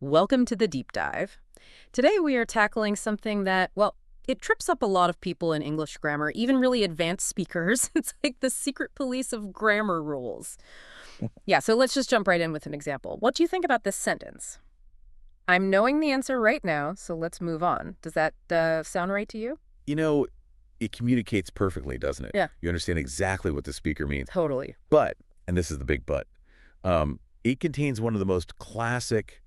Welcome to the deep dive. Today we are tackling something that, well, it trips up a lot of people in English grammar, even really advanced speakers. It's like the secret police of grammar rules. Yeah, so let's just jump right in with an example. What do you think about this sentence? I'm knowing the answer right now, so let's move on. Does that sound right to you? You know, it communicates perfectly, doesn't it? Yeah. You understand exactly what the speaker means. Totally. But, and this is the big but, it contains one of the most classic,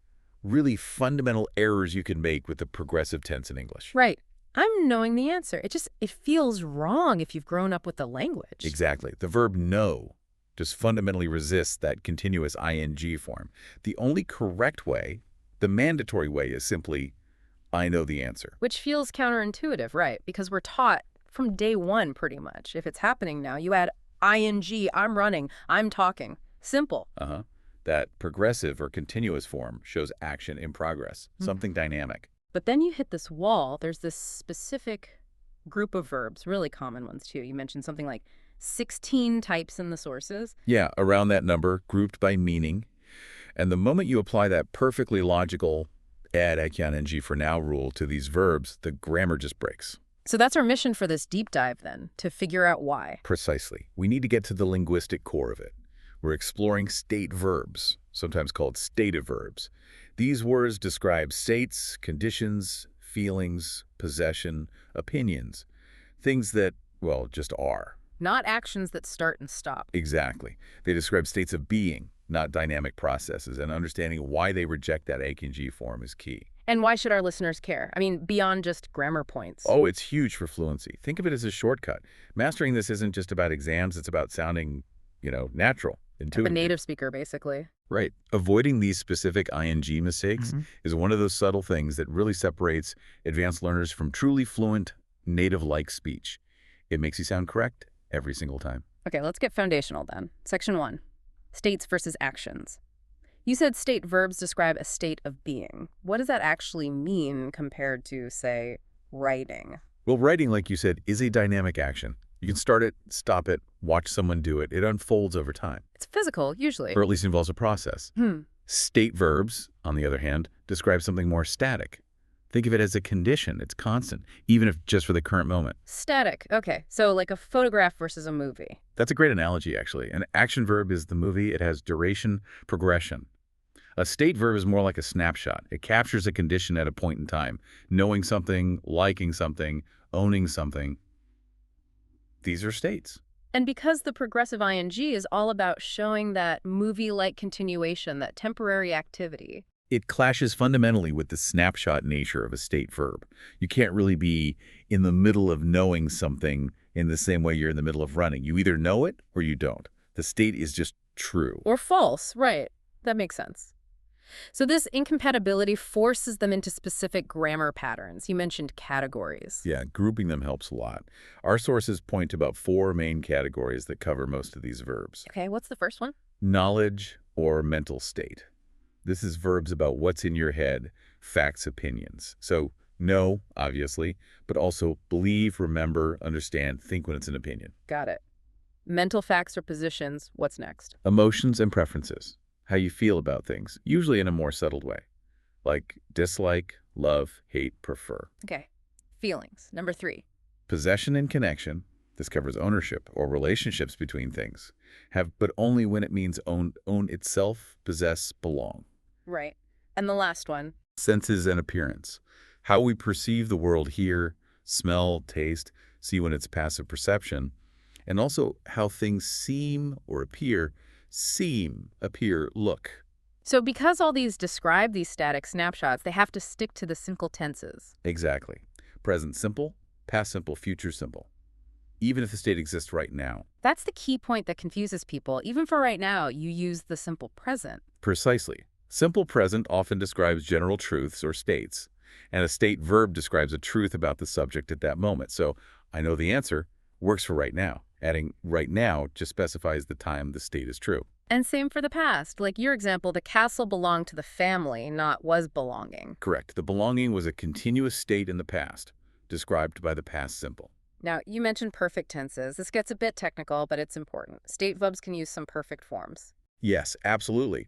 really fundamental errors you can make with the progressive tense in English. Right. I'm knowing the answer. It feels wrong if you've grown up with the language. Exactly. The verb know just fundamentally resists that continuous ing form. The only correct way, the mandatory way, is simply, I know the answer. Which feels counterintuitive, right? Because we're taught from day one, pretty much. If it's happening now, you add ing, I'm running, I'm talking. Simple. That progressive or continuous form shows action in progress, something dynamic. But then you hit this wall. There's this specific group of verbs, really common ones too. You mentioned something like 16 types in the sources. Yeah, around that number, grouped by meaning. And the moment you apply that perfectly logical add ing for now rule to these verbs, the grammar just breaks. So that's our mission for this deep dive then, to figure out why. Precisely. We need to get to the linguistic core of it. We're exploring state verbs, sometimes called stative verbs. These words describe states, conditions, feelings, possession, opinions, things that, well, just are. Not actions that start and stop. Exactly. They describe states of being, not dynamic processes, and understanding why they reject that ing form is key. And why should our listeners care? I mean, beyond just grammar points. Oh, it's huge for fluency. Think of it as a shortcut. Mastering this isn't just about exams, it's about sounding, natural, intuitive. Like a native speaker, basically. Right. Avoiding these specific ing mistakes is one of those subtle things that really separates advanced learners from truly fluent, native-like speech. It makes you sound correct every single time. Okay, let's get foundational then. Section 1, states versus actions. You said state verbs describe a state of being. What does that actually mean compared to, say, writing? Well, writing, like you said, is a dynamic action. You can start it, stop it, watch someone do it. It unfolds over time. It's physical, usually. Or at least involves a process. State verbs, on the other hand, describe something more static. Think of it as a condition. It's constant, even if just for the current moment. Static. Okay, so like a photograph versus a movie. That's a great analogy, actually. An action verb is the movie. It has duration, progression. A state verb is more like a snapshot. It captures a condition at a point in time. Knowing something, liking something, owning something. These are states. And because the progressive ing is all about showing that movie-like continuation, that temporary activity. It clashes fundamentally with the snapshot nature of a state verb. You can't really be in the middle of knowing something in the same way you're in the middle of running. You either know it or you don't. The state is just true. Or false, right. That makes sense. So this incompatibility forces them into specific grammar patterns. You mentioned categories. Yeah, grouping them helps a lot. Our sources point to about 4 main categories that cover most of these verbs. Okay, what's the first one? Knowledge or mental state. This is verbs about what's in your head, facts, opinions. So know, obviously, but also believe, remember, understand, think when it's an opinion. Got it. Mental facts or positions, what's next? Emotions and preferences. How you feel about things, usually in a more settled way, like dislike, love, hate, prefer. Okay. Feelings, number 3. Possession and connection. This covers ownership or relationships between things. Have, but only when it means own itself, possess, belong. Right. And the last one? Senses and appearance. How we perceive the world, hear, smell, taste, see when it's passive perception, and also how things seem or appear, look. So because all these describe these static snapshots, they have to stick to the simple tenses. Exactly. Present simple, past simple, future simple. Even if the state exists right now. That's the key point that confuses people. Even for right now, you use the simple present. Precisely. Simple present often describes general truths or states, and a state verb describes a truth about the subject at that moment. So, I know the answer works for right now. Adding right now just specifies the time the state is true. And same for the past. Like your example, the castle belonged to the family, not was belonging. Correct. The belonging was a continuous state in the past, described by the past simple. Now, you mentioned perfect tenses. This gets a bit technical, but it's important. State verbs can use some perfect forms. Yes, absolutely.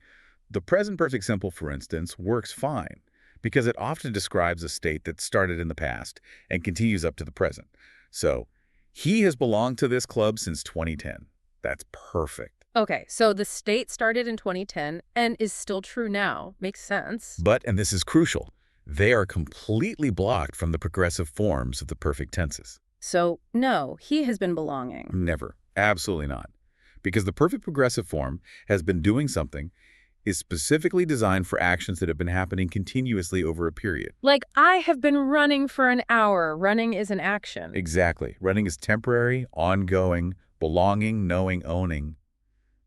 The present perfect simple, for instance, works fine because it often describes a state that started in the past and continues up to the present. So, he has belonged to this club since 2010. That's perfect. Okay, so the state started in 2010 and is still true now. Makes sense. But, and this is crucial, they are completely blocked from the progressive forms of the perfect tenses. So, no, he has been belonging. Never. Absolutely not. Because the perfect progressive form has been doing something, is specifically designed for actions that have been happening continuously over a period. Like, I have been running for an hour. Running is an action. Exactly. Running is temporary, ongoing, belonging, knowing, owning.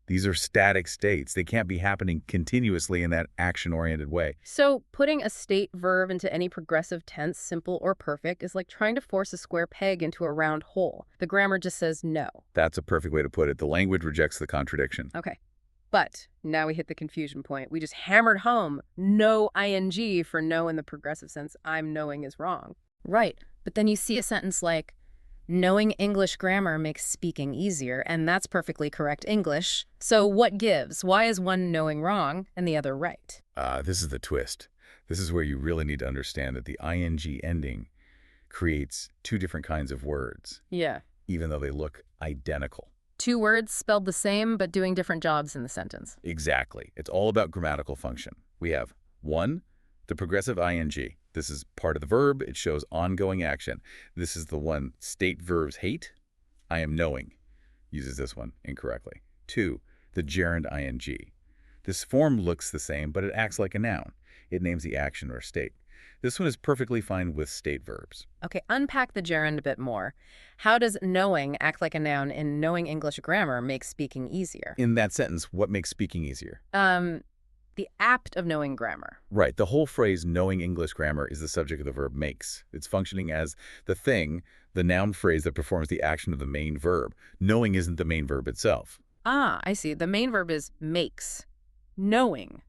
These are static states. They can't be happening continuously in that action-oriented way. So, putting a state verb into any progressive tense, simple or perfect, is like trying to force a square peg into a round hole. The grammar just says no. That's a perfect way to put it. The language rejects the contradiction. Okay. But now we hit the confusion point. We just hammered home no ing for no in the progressive sense. I'm knowing is wrong. Right. But then you see a sentence like, knowing English grammar makes speaking easier, and that's perfectly correct English. So what gives? Why is one knowing wrong and the other right? This is the twist. This is where you really need to understand that the ing ending creates two different kinds of words, Yeah. even though they look identical. Two words spelled the same but doing different jobs in the sentence. Exactly. It's all about grammatical function. We have 1, the progressive ing. This is part of the verb. It shows ongoing action. This is the one state verbs hate. I am knowing. Uses this one incorrectly. 2, the gerund ing. This form looks the same, but it acts like a noun. It names the action or state. This one is perfectly fine with state verbs. Okay, unpack the gerund a bit more. How does knowing act like a noun in knowing English grammar make speaking easier? In that sentence, what makes speaking easier? The act of knowing grammar. Right. The whole phrase knowing English grammar is the subject of the verb makes. It's functioning as the thing, the noun phrase that performs the action of the main verb. Knowing isn't the main verb itself. Ah, I see. The main verb is makes. Knowing.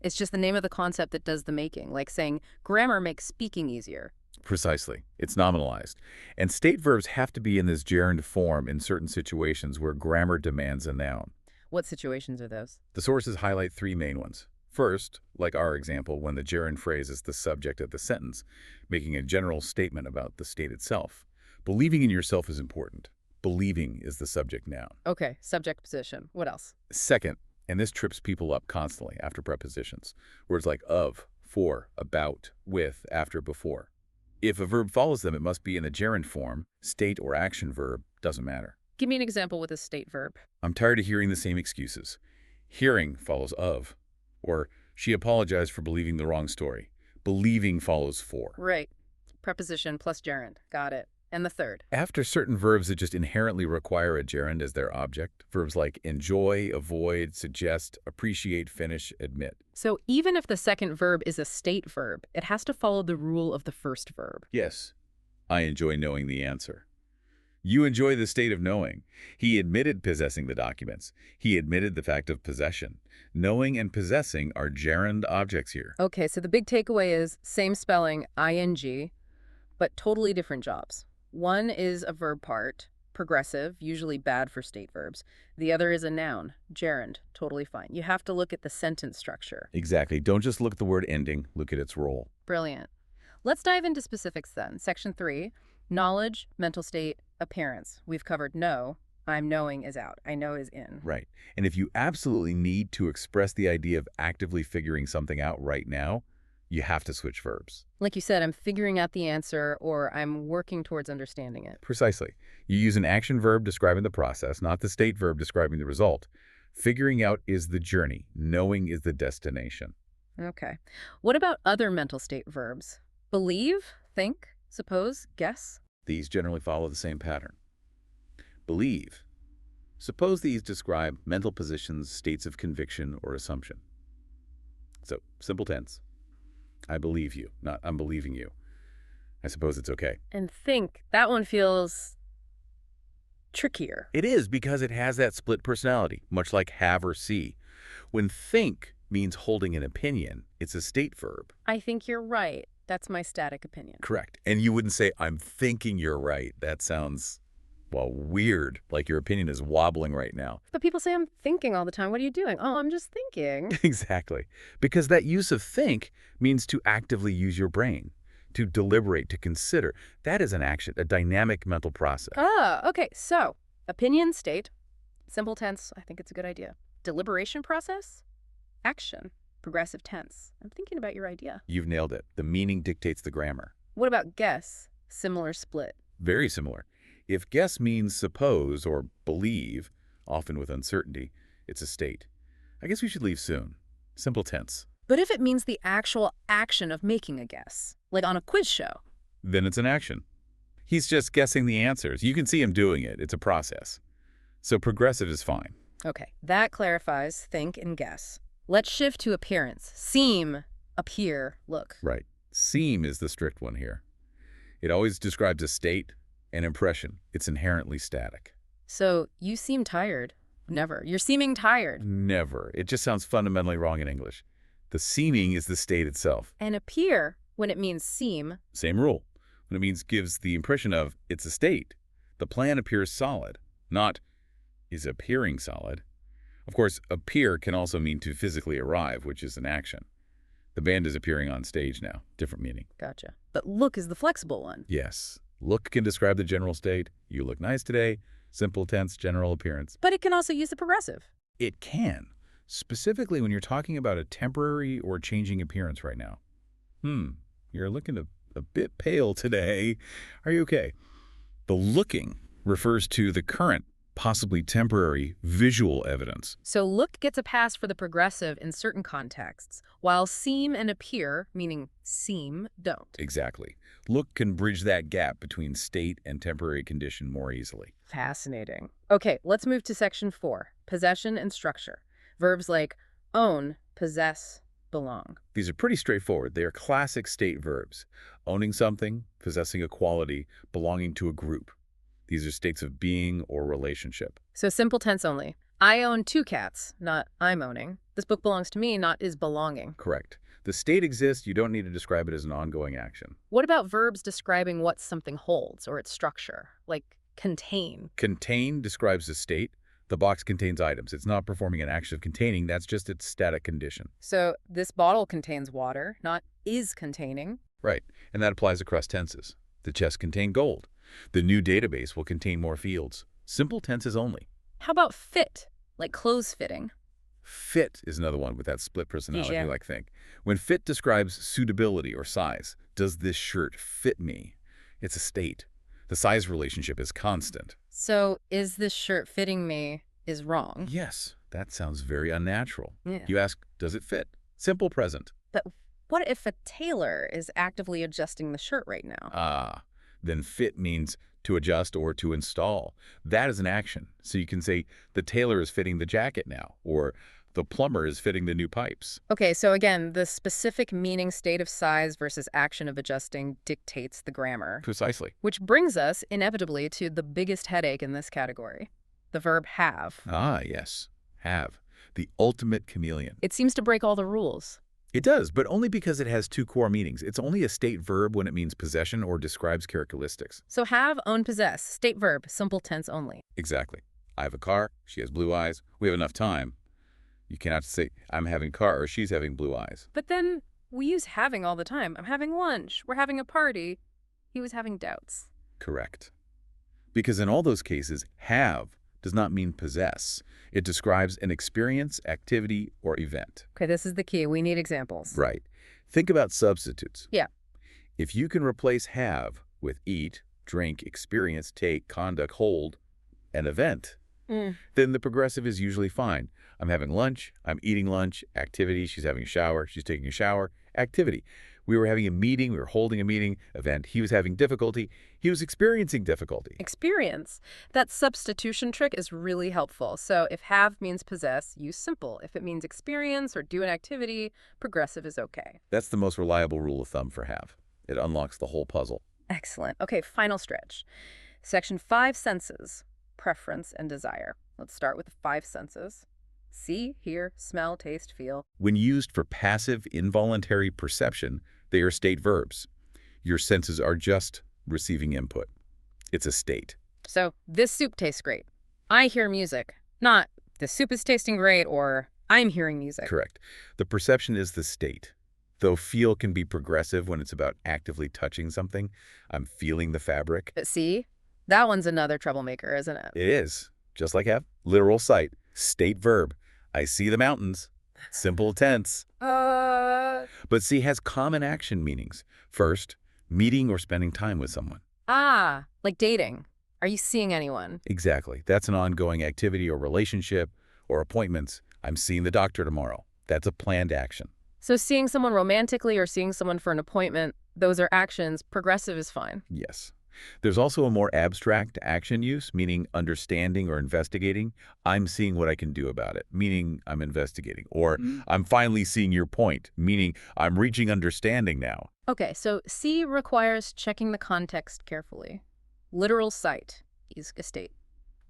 It's just the name of the concept that does the making, like saying grammar makes speaking easier. Precisely. It's nominalized. And state verbs have to be in this gerund form in certain situations where grammar demands a noun. What situations are those? The sources highlight 3 main ones. First, like our example, when the gerund phrase is the subject of the sentence, making a general statement about the state itself. Believing in yourself is important. Believing is the subject noun. Okay, subject position. What else? Second, and this trips people up constantly after prepositions, words like of, for, about, with, after, before. If a verb follows them, it must be in the gerund form. State or action verb doesn't matter. Give me an example with a state verb. I'm tired of hearing the same excuses. Hearing follows of. Or, she apologized for believing the wrong story. Believing follows for. Right. Preposition plus gerund. Got it. And the third. After certain verbs that just inherently require a gerund as their object, verbs like enjoy, avoid, suggest, appreciate, finish, admit. So even if the second verb is a state verb, it has to follow the rule of the first verb. Yes, I enjoy knowing the answer. You enjoy the state of knowing. He admitted possessing the documents. He admitted the fact of possession. Knowing and possessing are gerund objects here. Okay, so the big takeaway is same spelling, ing, but totally different jobs. One is a verb part, progressive, usually bad for state verbs. The other is a noun, gerund, totally fine. You have to look at the sentence structure. Exactly. Don't just look at the word ending, look at its role. Brilliant. Let's dive into specifics then. Section 3, knowledge, mental state, appearance. We've covered know. I'm knowing is out. I know is in. Right. And if you absolutely need to express the idea of actively figuring something out right now, you have to switch verbs. Like you said, I'm figuring out the answer or I'm working towards understanding it. Precisely. You use an action verb describing the process, not the state verb describing the result. Figuring out is the journey. Knowing is the destination. Okay. What about other mental state verbs? Believe, think, suppose, guess? These generally follow the same pattern. Believe. Suppose these describe mental positions, states of conviction, or assumption. So, simple tense. I believe you, not I'm believing you. I suppose it's okay. And think, that one feels trickier. It is because it has that split personality, much like have or see. When think means holding an opinion, it's a state verb. I think you're right. That's my static opinion. Correct. And you wouldn't say, I'm thinking you're right. That sounds Well, weird, like your opinion is wobbling right now. But people say I'm thinking all the time. What are you doing? Oh, I'm just thinking. Exactly. Because that use of think means to actively use your brain, to deliberate, to consider. That is an action, a dynamic mental process. Ah, okay. So, opinion, state. Simple tense, I think it's a good idea. Deliberation process, action, progressive tense. I'm thinking about your idea. You've nailed it. The meaning dictates the grammar. What about guess? Similar split. Very similar. If guess means suppose or believe, often with uncertainty, it's a state. I guess we should leave soon. Simple tense. But if it means the actual action of making a guess, like on a quiz show. Then it's an action. He's just guessing the answers. You can see him doing it. It's a process. So progressive is fine. Okay, that clarifies think and guess. Let's shift to appearance. Seem, appear, look. Right. Seem is the strict one here. It always describes a state, an impression. It's inherently static. So, you seem tired. Never. You're seeming tired. Never. It just sounds fundamentally wrong in English. The seeming is the state itself. And appear, when it means seem. Same rule. When it means gives the impression of it's a state. The plan appears solid, not is appearing solid. Of course, appear can also mean to physically arrive, which is an action. The band is appearing on stage now. Different meaning. Gotcha. But look is the flexible one. Yes. Look can describe the general state. You look nice today. Simple tense, general appearance. But it can also use the progressive. It can. Specifically when you're talking about a temporary or changing appearance right now. You're looking a bit pale today. Are you okay? The looking refers to the current, possibly temporary, visual evidence. So look gets a pass for the progressive in certain contexts, while seem and appear, meaning seem, don't. Exactly. Look can bridge that gap between state and temporary condition more easily. Fascinating. Okay, let's move to section 4, possession and structure. Verbs like own, possess, belong. These are pretty straightforward. They are classic state verbs. Owning something, possessing a quality, belonging to a group. These are states of being or relationship. So simple tense only. I own 2 cats, not I'm owning. This book belongs to me, not is belonging. Correct. The state exists. You don't need to describe it as an ongoing action. What about verbs describing what something holds or its structure, like contain? Contain describes the state. The box contains items. It's not performing an action of containing. That's just its static condition. So this bottle contains water, not is containing. Right. And that applies across tenses. The chest contained gold. The new database will contain more fields. Simple tenses only. How about fit, like clothes fitting? Fit is another one with that split personality, Yeah. like think. When fit describes suitability or size, does this shirt fit me? It's a state. The size relationship is constant. So is this shirt fitting me is wrong. Yes, that sounds very unnatural. Yeah. You ask, does it fit? Simple present. But what if a tailor is actively adjusting the shirt right now? Then fit means to adjust or to install. That is an action. So you can say, the tailor is fitting the jacket now, or the plumber is fitting the new pipes. Okay, so again, the specific meaning, state of size versus action of adjusting dictates the grammar. Precisely. Which brings us, inevitably, to the biggest headache in this category, the verb have. Yes. Have. The ultimate chameleon. It seems to break all the rules. It does, but only because it has 2 core meanings. It's only a state verb when it means possession or describes characteristics. So have, own, possess, state verb, simple tense only. Exactly. I have a car. She has blue eyes. We have enough time. You cannot say, I'm having a car or she's having blue eyes. But then we use having all the time. I'm having lunch. We're having a party. He was having doubts. Correct. Because in all those cases, have does not mean possess. It describes an experience, activity, or event. Okay, this is the key. We need examples. Right. Think about substitutes. Yeah. If you can replace have with eat, drink, experience, take, conduct, hold, an event, then the progressive is usually fine. I'm having lunch, I'm eating lunch, activity, she's having a shower, she's taking a shower, activity. We were having a meeting, we were holding a meeting, event. He was having difficulty, he was experiencing difficulty. Experience. That substitution trick is really helpful. So if have means possess, use simple. If it means experience or do an activity, progressive is okay. That's the most reliable rule of thumb for have. It unlocks the whole puzzle. Excellent. Okay, final stretch. Section 5 senses, preference and desire. Let's start with the 5 senses. See, hear, smell, taste, feel. When used for passive, involuntary perception, they are state verbs. Your senses are just receiving input. It's a state. So, this soup tastes great. I hear music. Not, the soup is tasting great or I'm hearing music. Correct. The perception is the state. Though feel can be progressive when it's about actively touching something. I'm feeling the fabric. But see, that one's another troublemaker, isn't it? It is. Just like have. Literal sight. State verb. I see the mountains. Simple tense. But see has common action meanings. First, meeting or spending time with someone. Like dating. Are you seeing anyone? Exactly. That's an ongoing activity or relationship or appointments. I'm seeing the doctor tomorrow. That's a planned action. So seeing someone romantically or seeing someone for an appointment, those are actions. Progressive is fine. Yes. There's also a more abstract action use, meaning understanding or investigating. I'm seeing what I can do about it, meaning I'm investigating. Or I'm finally seeing your point, meaning I'm reaching understanding now. Okay, so C requires checking the context carefully. Literal sight is a state.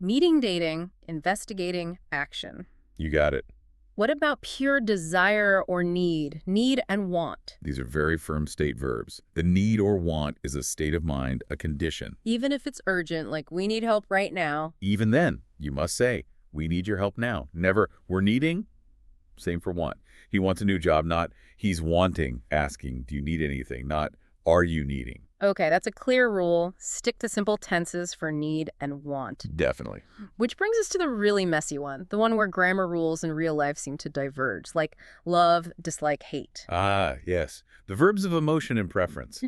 Meeting, dating, investigating, action. You got it. What about pure desire or need? Need and want. These are very firm state verbs. The need or want is a state of mind, a condition. Even if it's urgent, like we need help right now. Even then, you must say, we need your help now. Never, we're needing. Same for want. He wants a new job, not he's wanting, asking, do you need anything? Not, are you needing? Okay, that's a clear rule. Stick to simple tenses for need and want. Definitely. Which brings us to the really messy one, the one where grammar rules in real life seem to diverge, like love, dislike, hate. Ah, yes. The verbs of emotion and preference.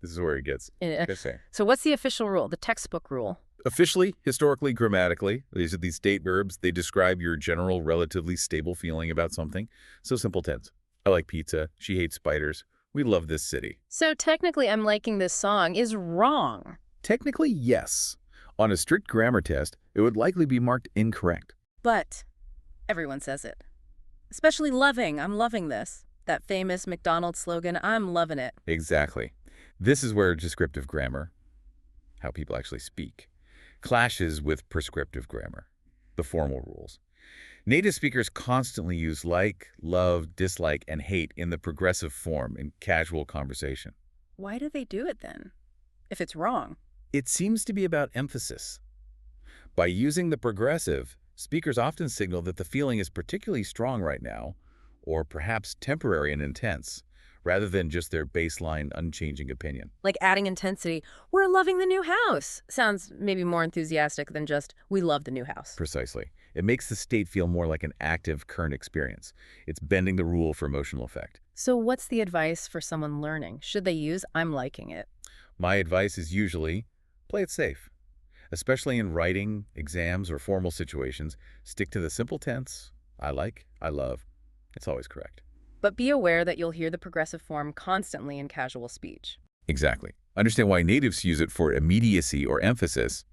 This is where it gets. Eh, Okay. So what's the official rule, the textbook rule? Officially, historically, grammatically, these are these state verbs. They describe your general, relatively stable feeling about something. So simple tense. I like pizza. She hates spiders. We love this city. So technically, I'm liking this song is wrong. Technically, yes. On a strict grammar test, it would likely be marked incorrect. But everyone says it. Especially loving. I'm loving this. That famous McDonald's slogan, I'm loving it. Exactly. This is where descriptive grammar, how people actually speak, clashes with prescriptive grammar, the formal rules. Native speakers constantly use like, love, dislike, and hate in the progressive form in casual conversation. Why do they do it then, if it's wrong? It seems to be about emphasis. By using the progressive, speakers often signal that the feeling is particularly strong right now, or perhaps temporary and intense, rather than just their baseline, unchanging opinion. Like adding intensity, we're loving the new house. Sounds maybe more enthusiastic than just, we love the new house. Precisely. It makes the state feel more like an active, current experience. It's bending the rule for emotional effect. So what's the advice for someone learning? Should they use I'm liking it? My advice is usually play it safe. Especially in writing, exams, or formal situations, stick to the simple tense, I like, I love. It's always correct. But be aware that you'll hear the progressive form constantly in casual speech. Exactly. Understand why natives use it for immediacy or emphasis,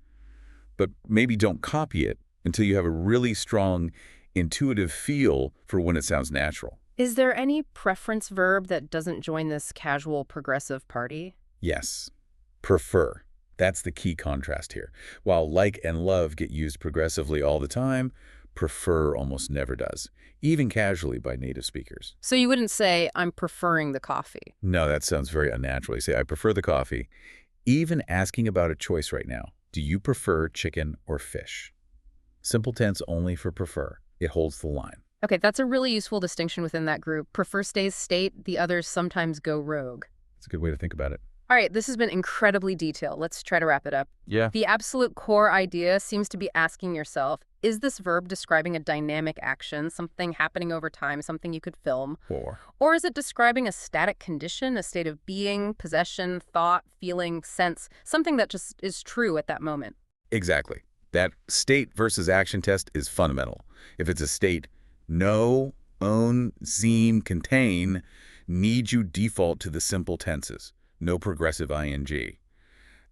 but maybe don't copy it until you have a really strong, intuitive feel for when it sounds natural. Is there any preference verb that doesn't join this casual progressive party? Yes. Prefer. That's the key contrast here. While like and love get used progressively all the time, prefer almost never does, even casually by native speakers. So you wouldn't say, I'm preferring the coffee. No, that sounds very unnatural. You say, I prefer the coffee. Even asking about a choice right now. Do you prefer chicken or fish? Simple tense only for prefer. It holds the line. Okay, that's a really useful distinction within that group. Prefer stays state, the others sometimes go rogue. It's a good way to think about it. All right, this has been incredibly detailed. Let's try to wrap it up. Yeah. The absolute core idea seems to be asking yourself, is this verb describing a dynamic action, something happening over time, something you could film? Or is it describing a static condition, a state of being, possession, thought, feeling, sense, something that just is true at that moment? Exactly. That state versus action test is fundamental. If it's a state, know, own, seem, contain, need you default to the simple tenses. No progressive ing.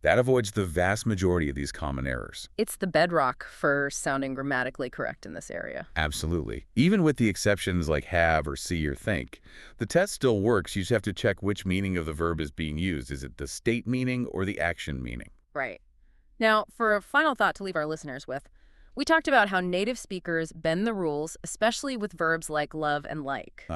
That avoids the vast majority of these common errors. It's the bedrock for sounding grammatically correct in this area. Absolutely. Even with the exceptions like have or see or think, the test still works. You just have to check which meaning of the verb is being used. Is it the state meaning or the action meaning? Right. Now, for a final thought to leave our listeners with, we talked about how native speakers bend the rules, especially with verbs like love and like.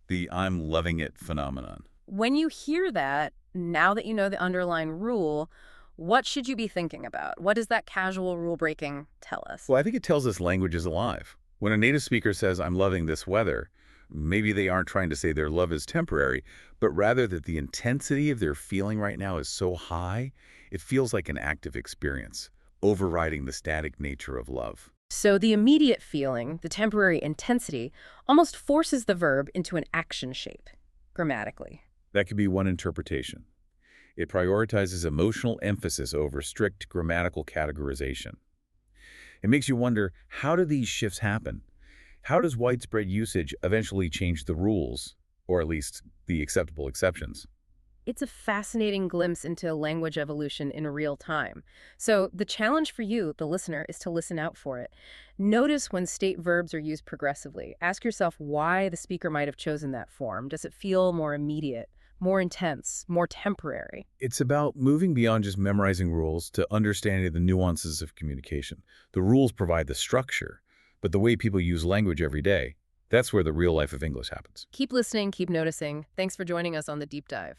The I'm loving it phenomenon. When you hear that, now that you know the underlying rule, What should you be thinking about? What does that casual rule breaking tell us? Well, I think it tells us language is alive. When a native speaker says, I'm loving this weather, maybe they aren't trying to say their love is temporary, but rather that the intensity of their feeling right now is so high, it feels like an active experience, overriding the static nature of love. So the immediate feeling, the temporary intensity, almost forces the verb into an action shape, grammatically. That could be one interpretation. It prioritizes emotional emphasis over strict grammatical categorization. It makes you wonder, how do these shifts happen? How does widespread usage eventually change the rules, or at least the acceptable exceptions? It's a fascinating glimpse into language evolution in real time. So the challenge for you, the listener, is to listen out for it. Notice when state verbs are used progressively. Ask yourself why the speaker might have chosen that form. Does it feel more immediate, more intense, more temporary? It's about moving beyond just memorizing rules to understanding the nuances of communication. The rules provide the structure, but the way people use language every day, that's where the real life of English happens. Keep listening, keep noticing. Thanks for joining us on the deep dive.